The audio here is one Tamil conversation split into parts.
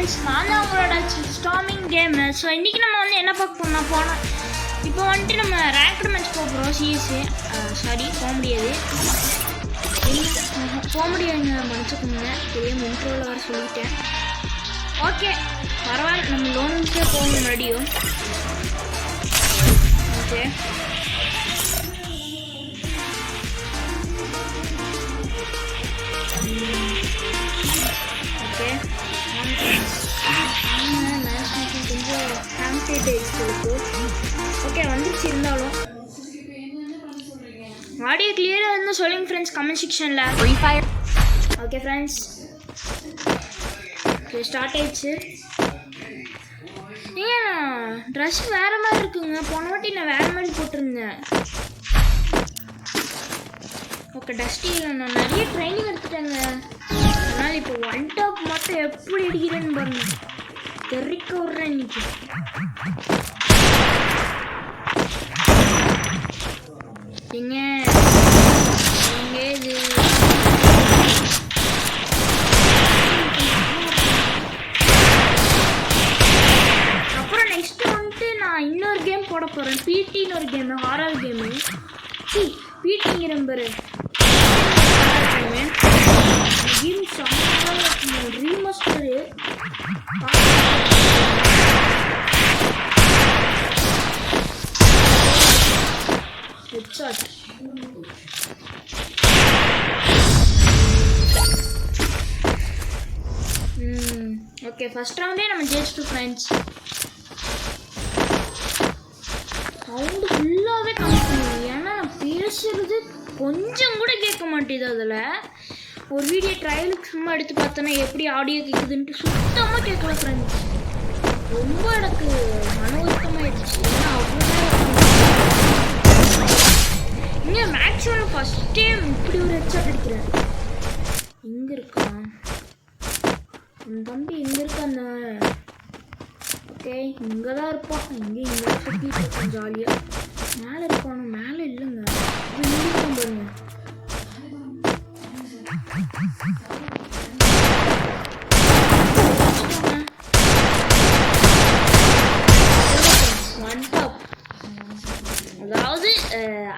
ஃப்ரெண்ட்ஸ், நான் தான் உங்களோட ஸ்டார்மிங் கேமர். ஸோ இன்றைக்கி நம்ம வந்து என்ன பார்க்க போனால் இப்போ வந்துட்டு நம்ம ரேங்க்டு மேட்ச் போகிறோம். சிஎஸ்சி போக முடியாது மன்னிச்சுக்கோங்க, தெரியாமல் இன்ட்ரோவில் வர சொல்லிட்டேன். ஓகே பரவாயில்ல, நம்ம லோனுக்கே போகணும் முன்னாடியும். ஓகே ஓகே கொஞ்சம் ஓகே வந்துச்சு. இருந்தாலும் ஆடியோ கிளியராக இருந்தால் சொல்லுங்கள் ஃப்ரெண்ட்ஸ் கமெண்ட் செக்ஷனில். ஓகே ஃப்ரெண்ட்ஸ், ஓகே ஸ்டார்ட் ஆயிடுச்சு. ஏன் ட்ரெஸ் வேறு மாதிரி இருக்குங்க, போன வாட்டி நான் வேறு மாதிரி போட்டிருந்தேன். ஓகே டஸ்டியில் நான் நிறைய ட்ரைனிங் எடுத்துட்டேங்க. அதனால் இப்போ ஒன் டாப் மட்டும் எப்படி அடிக்கிறேன்னு பாருங்க, தெறிக்க விட்றேன் இன்னைக்கு. எங்க இது அப்புறம் நெக்ஸ்ட் வந்துட்டு நான் இன்னொரு கேம் போட போகிறேன். பிடின்னு ஒரு கேமு, ஹாரர் கேமு. பிடிங்கிற பேர் game remaster. Headshot. Okay first ரவுண்டே நம்ம ஜெயிச்சிட்டோம் ஃப்ரெண்ட்ஸ். சவுண்டு ஃபுல்லாகவே கம்மி பண்ணுவோம், ஏன்னா நான் பேசுறது கொஞ்சம் கூட கேட்க மாட்டேது. அதில் ஒரு வீடியோ ட்ரையலுக்கு சும்மா எடுத்து பார்த்தோன்னா எப்படி ஆடியோ கேட்குதுன்ட்டு சுத்தமாக கேட்கல ஃப்ரெண்ட்ஸ். ரொம்ப எனக்கு மன வருத்தமாகிடுச்சு. ஏன்னா அவ்வளோ இங்கே மேக்ஸிமம் ஃபஸ்ட் டைம் இப்படி ஒரு ஹெட்ஷாட் அடிக்கிறேன். எங்கே இருக்கான் அந்த தம்பி? எங்கே இருக்கான்? ஓகே இங்கே தான் இருப்பான். இங்கே சுற்றிட்டு இருக்கான் ஜாலியாக. மேலே இருப்பானு? மேலே இல்லைங்க, இது இருக்கான் பாருங்க. ஒன் டாப், அதாவது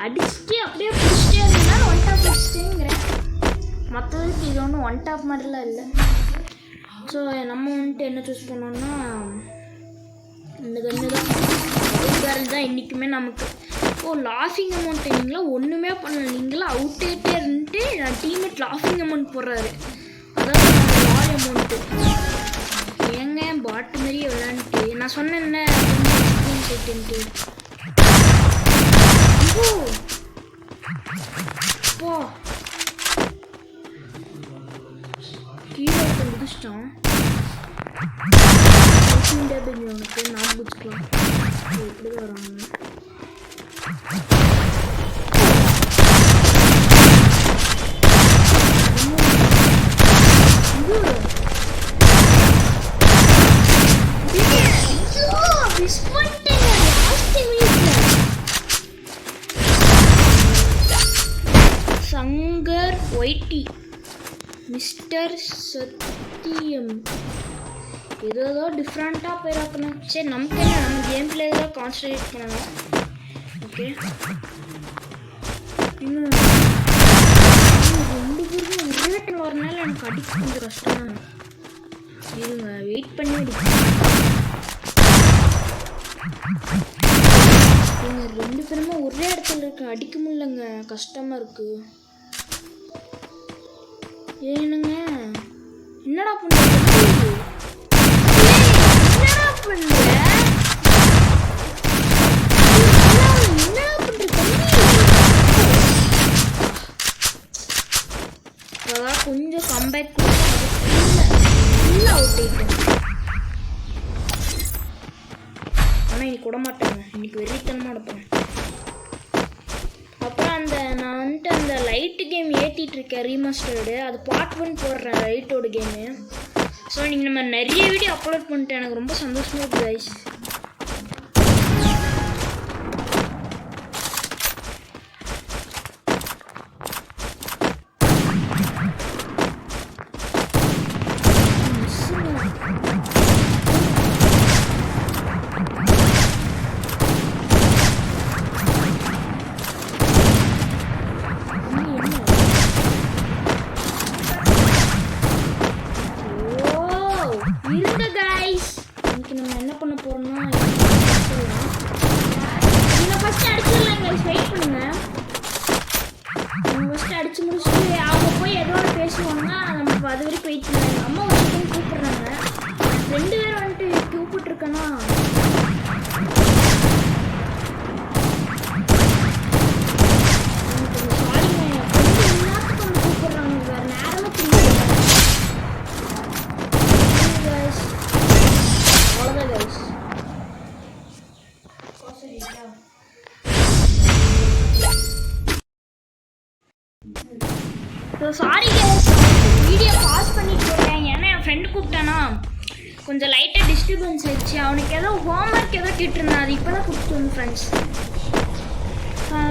அடிச்சுட்டு அப்படியே பிடிச்சிட்டே இருந்தாலும் ஒன் டாப் பிடிச்சிட்டேங்கிறேன். மற்றதுக்கு இது ஒன்றும் ஒன் டாப் மாதிரிலாம் இல்லை. ஸோ நம்ம வந்துட்டு என்ன சூஸ் பண்ணோம்னா இந்த கன்று தான். கேர்ள் தான் என்றைக்குமே நமக்கு. லாஃபிங் அமௌண்ட் நீங்களாம் ஒன்றுமே பண்ணல, நீங்களாம் அவுட் ஆகிட்டே இருந்துட்டு நான் டீம்மேட் லாஃபிங் அமௌண்ட் போடுறாரு. அதாவது லால் அமௌண்ட்டு. ஏங்க பாட்டு மாரியே விளாண்டுட்டு நான் சொன்னேன்ன கேட்டுன்ட்டு. போ கீழே முடிச்சிட்டான். உனக்கு நான் பிடிச்சிக்கலாம். எப்படி வராங்க? சங்கர் ஒய்டி, மிஸ்டர் சத்தியம், ஏதோ டிஃப்ரெண்ட்டாக போயிடாக்கணும். சரி நமக்கு என்ன, நம்ம கேம் பிளே தான் கான்சன்ட்ரேட் பண்ணணும். ஓகே இன்னும் 2 பேருக்கும் ஒரே டைம் வரனால எனக்கு அடிக்க கொஞ்சம் கஷ்டம் தான். இருங்க வெயிட் பண்ணி அடிக்கணும். இவங்க 2 பேருமே ஒரே இடத்துல இருக்கு, அடிக்க முடியலங்க, கஷ்டமாக இருக்கு. ஏனுங்க என்னடா பண்ணுற? என்னடா பண்ணுற? அதான் கொஞ்சம் கம்பேக் ஃபுல்லாக அவுட் ஆகிட்டேன். ஆனால் இன்னைக்கு விட மாட்டேங்க, இன்னைக்கு வெறித்தனமாக எடுப்பேன். அப்புறம் நான் வந்துட்டு அந்த லைட்டு கேம் ஏற்றிட்டுருக்கேன் ரீமாஸ்டர்டு. அது பார்ட் 1 போடுறேன் லைட்டோட கேமு. ஸோ நீங்கள் நம்ம நிறைய வீடியோ அப்லோட் பண்ணிட்டேன், எனக்கு ரொம்ப சந்தோஷமாக இருக்குது கைஸ். மிஸ்ஸுங்க முடிச்சுட்டு அவங்க போய் ஏதோ ஒன்று பேசுவாங்க. நம்ம அது வரைக்கும் வெயிட் பண்ணுறாங்க. அம்மா ஒரு செகண்ட் கூப்பிட்றாங்க. 2 பேர் வந்துட்டு கூப்பிட்டுருக்கேன்னா சாரி கைஸ், வீடியோ பாஸ் பண்ணிட்டு போட்டேன். ஏன்னா என் ஃப்ரெண்டு கூப்பிட்டானா கொஞ்சம் லைட்டாக டிஸ்டர்பன்ஸ் ஆயிடுச்சு. அவனுக்கு ஏதோ ஹோம்ஒர்க் ஏதோ கேட்டிருந்தான். அது இப்போ தான் கொடுத்துட்டு வந்து ஃப்ரெண்ட்ஸ்.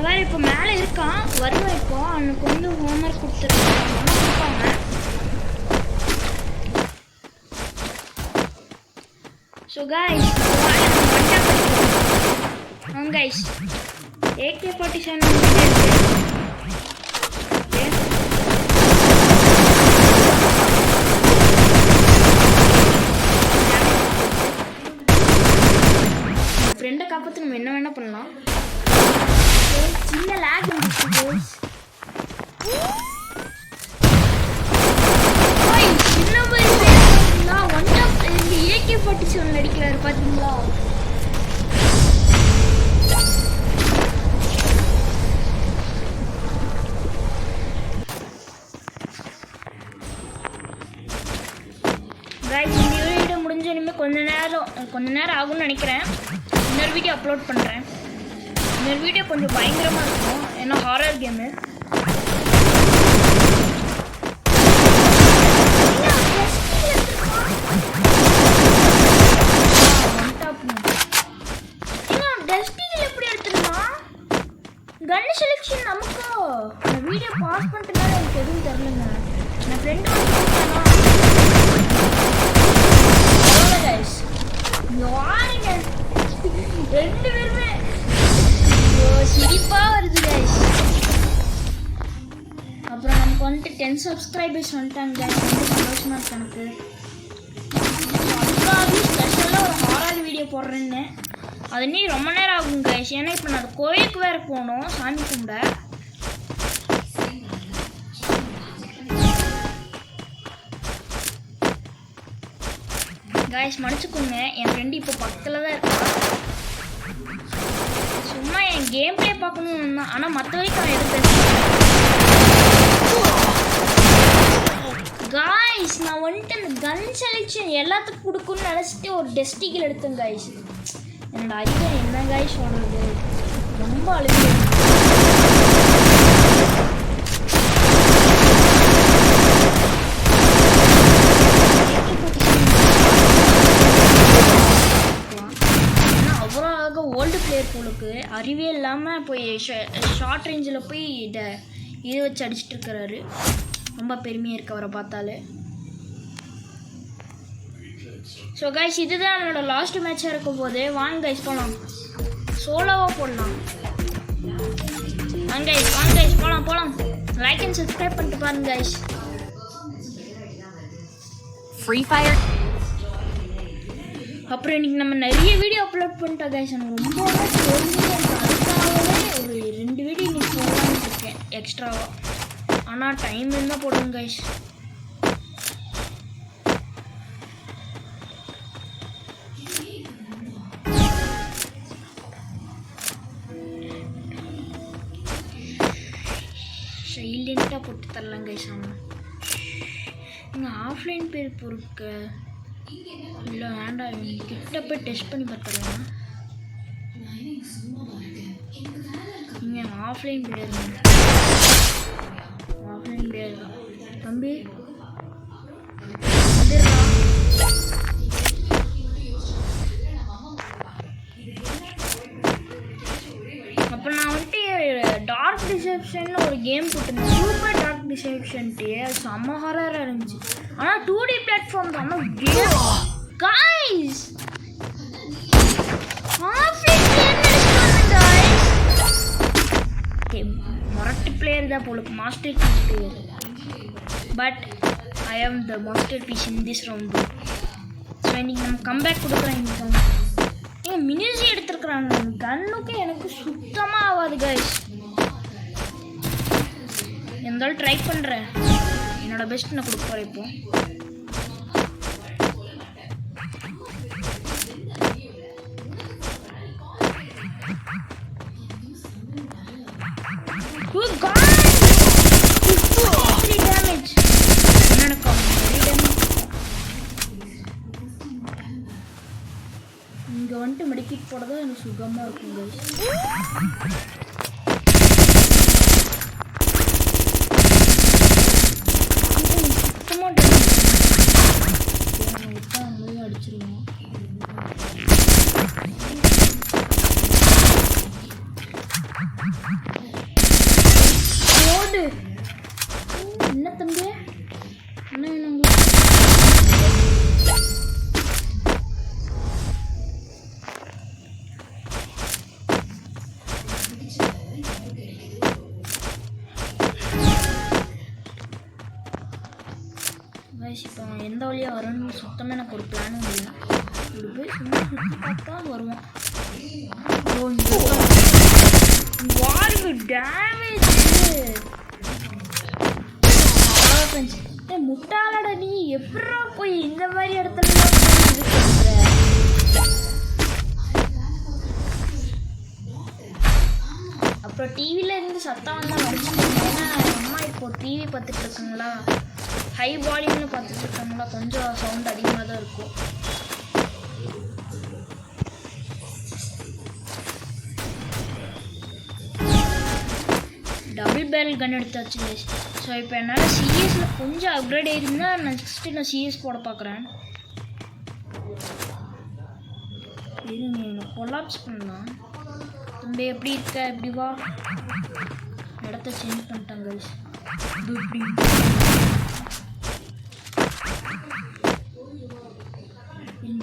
வேறு இப்போ மேலே இருக்கான், வருவேன். இப்போ அவனுக்கு வந்து ஹோம்ஒர்க் கொடுத்துருக்காங்க. ஸோ கைஸ் கைஸ் AK-47 ஃப்ரெண்டை காப்பாற்ற நம்ம என்ன வேணால் பண்ணலாம். சின்ன லேக் இருந்துச்சு. சின்ன பார்த்தீங்களா, AK-47 அடிக்கிறாரு பார்த்தீங்களா. இந்த வீடியோ முடிஞ்ச இனிமேல் கொஞ்ச நேரம் ஆகும்னு நினைக்கிறேன். இன்னொரு வீடியோ அப்லோட் பண்ணுறேன். இன்னொரு வீடியோ கொஞ்சம் பயங்கரமாக இருக்கும், ஏன்னா ஹாரர் கேமு. டெஸ்டிங்கில் எப்படி எடுத்துருந்தான் கன் செலெக்ஷன் நமக்கு. நான் வீடியோ பாஸ் பண்ணிட்டனால எனக்கு எதுவும் தெரிலங்க. என் ஃப்ரெண்டு யாருங்க 2 பேருமே சிரிப்பா வருது கைஸ். அப்புறம் நமக்கு வந்துட்டு 10 சப்ஸ்கிரைபர்ஸ் வந்துட்டாங்க கைஸ். ரொம்ப சந்தோஷமா இருக்கு எனக்கு. அதுக்காக ஸ்பெஷலாக ஒரு ஹாரர் வீடியோ போடுறேன்னு. அது நீ ரொம்ப நேரம் ஆகும் கைஸ். ஏன்னா இப்போ நான் கோயிலுக்கு வேறு போகணும் சாமி கும்பிட. கைஸ் மன்னிச்சுக்கோங்க, என் ஃப்ரெண்டு இப்போ பக்கத்தில் தான் இருக்கான். சும்மா என் கேம் பிளே பார்க்கணும்னு தான். ஆனால் மற்ற வரைக்கும் நான் எதுவும் பேசுகிறேன். கைஸ் நான் வந்துட்டு அந்த கன் செலெக்ஷன் எல்லாத்துக்கும் கொடுக்குன்னு நினச்சிட்டு ஒரு டெஸ்டிகில் எடுத்தேன் கைஸ். என்னோட அறிவை என்ன கைஸ் சொல்கிறது, ரொம்ப அழுகு. ஓல்டு பிளேயர் போலுக்கு அறிவே இல்லாமல் போய் ஷார்ட் ரேஞ்சில் போய் இதை வச்சு அடிச்சுட்டு இருக்கிறாரு. ரொம்ப பெருமையாக இருக்கு அவரை பார்த்தாலே. ஸோ கைஸ் இதுதான் நம்மளோட லாஸ்ட் மேட்சாக இருக்கும் போது வாங்க கைஸ் போகலாம். சோலோவாக போடலாம். வாங்க கைஸ் போகலாம். லைக் அண்ட் சப்ஸ்கிரைப் பண்ணிட்டு பாருங்க கைஸ். Free fire. அப்புறம் இன்றைக்கி நம்ம நிறைய வீடியோ அப்லோட் பண்ணிட்டோம் கைஸ். எனக்கு ரொம்ப அதுக்காகவே ஒரு 2 வீடியோ இன்றைக்கி போடலான்னு இருக்கேன் எக்ஸ்ட்ராவாக. ஆனால் டைம் இருந்தால் போடுங்க கைஸ். சைலண்ட்டாக போட்டு தரலாம் கைஸ். ஆனால் நீங்கள் ஆஃப்லைன் பேர் பொறுக்க இல்லை வேண்டாம், கிட்ட போய் டெஸ்ட் பண்ணி பார்த்துடலாம். நீங்கள் ஆஃப்லைன் பிளேயர் தான் தம்பி. அப்போ நான் வந்துட்டு டார்க் டிசெப்ஷன் ஒரு கேம் போட்டிருந்தேன். சூப்பர் டார்க் டிசெப்ஷன்ட்டு செம்ம ஹாரராக இருந்துச்சு. ஆனால் 2D பிளாட்ஃபார்ம் தான் கேம் கைஸ். மொரட்டு பிளேயர் தான் போலுக்கு masterpiece player. But I am the masterpiece in this round. So இன்றைக்கி நம்ம கம்பேக் கொடுக்குறோம். இன்றைக்கி மினிசி எடுத்துருக்குறாங்க. கன்னுக்கு எனக்கு சுத்தமாக ஆகாது கைஸ். எந்த இருந்தாலும் ட்ரை பண்ணுறேன். என்னோட பெஸ்ட் நான் கொடுக்க போகிறேன். இப்போ டேமேஜ் இங்கே வந்துட்டு மெடிக்கிட் போட தான் எனக்கு சுகமாக இருக்குங்க. சுத்தமாக அடிச்சிருவோம். ஓடு என்ன தம்பி என்ன வேணுங்க? இப்போ எந்த வழியாக வரணும்னு சுத்தமாக எனக்கு ஒரு பிளானும் இல்லை. இப்படி போய் சும்மா சுற்றி பார்த்தா வருவோம். வாருக்கு டேமேஜ் முட்டாளட நீ எப்படா போய் இந்த மாதிரி இடத்துல இது பண்ணுற? அப்புறம் டிவியில் இருந்து சத்தம் வந்தால் வச்சுட்டேன். ஏன்னா அம்மா இப்போது டிவி பார்த்துட்டு இருக்குங்களா, ஹை வால்யூமில் பார்த்துட்டு இருக்காங்களா, கொஞ்சம் சவுண்ட் அதிகமாக தான் இருக்கும். டபுள் பேரல் கன் எடுத்தாச்சு. ஸோ இப்போ என்னால் சிஎஸில் கொஞ்சம் அப்கிரேட் ஆகிருந்தால் நெக்ஸ்ட்டு நான் சிஎஸ் போட பார்க்குறேன். இருங்க கொலாப்ஸ் பண்ணலாம். தம்பி எப்படி இருக்க? எப்படி வா. இடத்த சேஞ்ச் பண்ணிட்டாங்க. இது எப்படி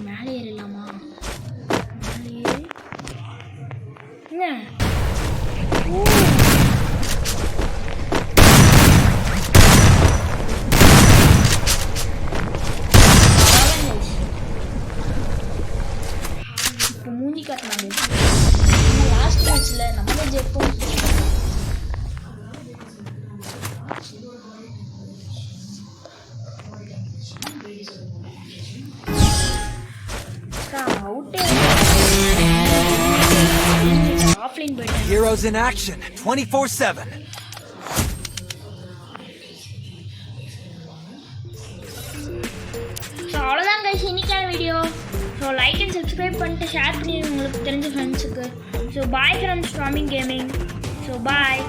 மேலே ஏறிடலாமா? மேலே ஏறி என்ன இப்போ மூஞ்சி காட்டினாங்க. லாஸ்ட் மேட்ச்சில் நம்மளே ஜெயிப்போம். Heroes in action 24/7. ஸோ அவ்வளோதான் கைஸ் இன்னைக்கான video. So like and subscribe பண்ணிட்டு ஷேர் பண்ணி உங்களுக்கு தெரிஞ்ச ஃப்ரெண்ட்ஸுக்கு. So bye friends, storming gaming. So bye.